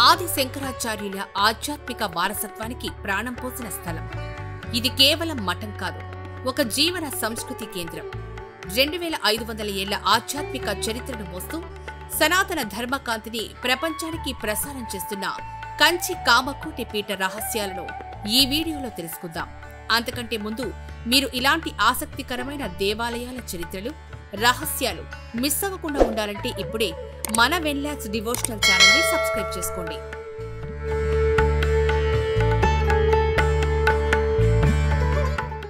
ఆది శంకరాచార్యుల ఆధ్యాత్మిక వారసత్వానికి ప్రాణం పోసిన స్థలం. ఇది కేవలం మఠం కాదు, ఒక జీవన సంస్కృతి కేంద్రం. 2500 ఏళ్ల ఆధ్యాత్మిక చరిత్రను మోస్తూ సనాతన ధర్మకాంతిని ప్రపంచానికి ప్రసారం చేస్తున్న కంచి కామకోటి పీఠ రహస్యాలను ఈ వీడియోలో తెలుసుకుందాం. అంతకంటే ముందు మీరు ఇలాంటి ఆసక్తికరమైన దేవాలయాల చరిత్రలు, రహస్యాలు మిస్ అవ్వకుండా ఉండాలంటే ఇప్పుడే మన వెన్లాక్స్ డివోషనల్ ఛానల్ ని సబ్స్క్రైబ్ చేసుకోండి.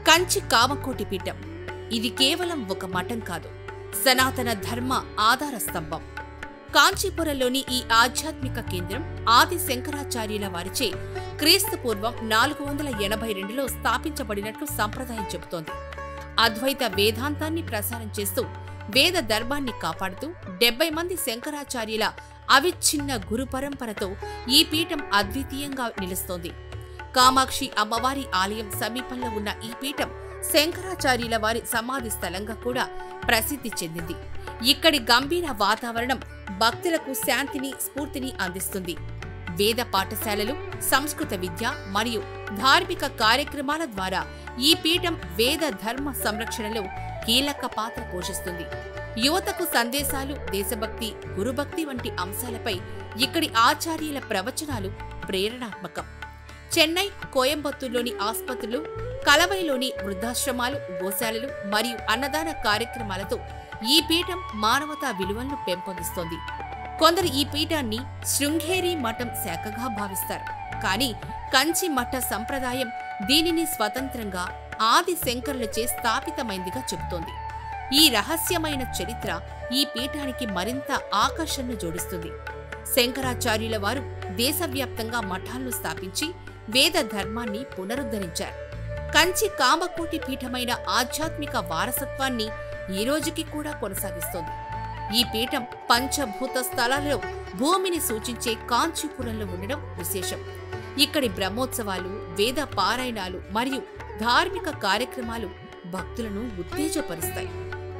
కంచి కామకోటి పీఠం ఇది కేవలం ఒక మఠం కాదు, సనాతన ధర్మ ఆధార స్తంభం. కాంచీపురంలోని ఈ ఆధ్యాత్మిక కేంద్రం ఆది శంకరాచార్యుల వారిచే క్రీస్తుపూర్వం 482లో స్థాపించబడినట్లు సంప్రదాయం చెబుతోంది. అద్వైత వేదాంతాన్ని ప్రసారం చేస్తూ వేద ధర్మాన్ని కాపాడుతూ 70 మంది శంకరాచార్యుల అవిచ్ఛిన్న గురు పరంపరతో ఈ పీఠం అద్వితీయంగా నిలుస్తోంది. కామాక్షి అమ్మవారి ఆలయం సమీపంలో ఉన్న ఈ పీఠం శంకరాచార్యుల వారి సమాధి స్థలంగా కూడా ప్రసిద్ధి చెందింది. ఇక్కడి గంభీర వాతావరణం భక్తులకు శాంతిని, స్ఫూర్తిని అందిస్తుంది. వేద పాఠశాలలు, సంస్కృత విద్య మరియు ధార్మిక కార్యక్రమాల ద్వారా ఈ పీఠం వేద ధర్మ సంరక్షణలో కీలక పాత్ర పోషిస్తుంది. యువతకు సందేశాలు, దేశభక్తి, గురుభక్తి వంటి అంశాలపై ఇక్కడి ఆచార్యుల ప్రవచనాలు ప్రేరణాత్మకం. చెన్నై, కోయంబత్తూరులోని ఆసుపత్రులు, కలవైలోని వృద్ధాశ్రమాలు, గోశాలలు మరియు అన్నదాన కార్యక్రమాలతో ఈ పీఠం మానవతా విలువలను పెంపొందిస్తోంది. కొందరు ఈ పీఠాన్ని శృంగేరి మఠం శాఖగా భావిస్తారు. కానీ కంచి మఠ సంప్రదాయం దీనిని స్వతంత్రంగా ఆది శంకరులచే స్థాపితమైందిగా చెబుతోంది. ఈ రహస్యమైన చరిత్ర ఈ పీఠానికి మరింత ఆకర్షణను జోడిస్తుంది. శంకరాచార్యుల వారు దేశవ్యాప్తంగా మఠాలను స్థాపించి వేద ధర్మాన్ని పునరుద్ధరించారు. కంచి కామకోటి పీఠమైన ఆధ్యాత్మిక వారసత్వాన్ని ఈ రోజుకి కూడా కొనసాగిస్తోంది. ఈ పీఠం పంచభూత స్థలాలలో భూమిని సూచించే కాంచీపురంలో ఉండడం విశేషం. ఇక్కడి బ్రహ్మోత్సవాలు, వేద పారాయణాలు మరియు ధార్మిక కార్యక్రమాలు భక్తులను ఉత్తేజపరుస్తాయి.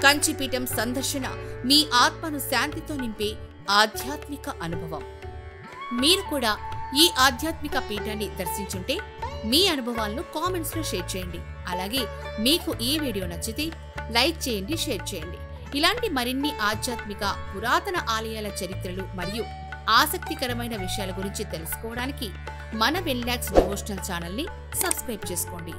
కంచిపీఠం సందర్శన మీ ఆత్మను శాంతితో నింపే ఆధ్యాత్మిక అనుభవం. మీరు కూడా ఈ ఆధ్యాత్మిక పీఠాన్ని దర్శించుంటే మీ అనుభవాలను కామెంట్స్ లో షేర్ చేయండి. అలాగే మీకు ఈ వీడియో నచ్చితే లైక్ చేయండి, షేర్ చేయండి. ఇలాంటి మరిన్ని ఆధ్యాత్మిక పురాతన ఆలయాల చరిత్రలు మరియు ఆసక్తికరమైన విషయాల గురించి తెలుసుకోవడానికి మన వెన్లాక్స్ డివోషనల్ ఛానల్ ని సబ్స్క్రైబ్ చేసుకోండి.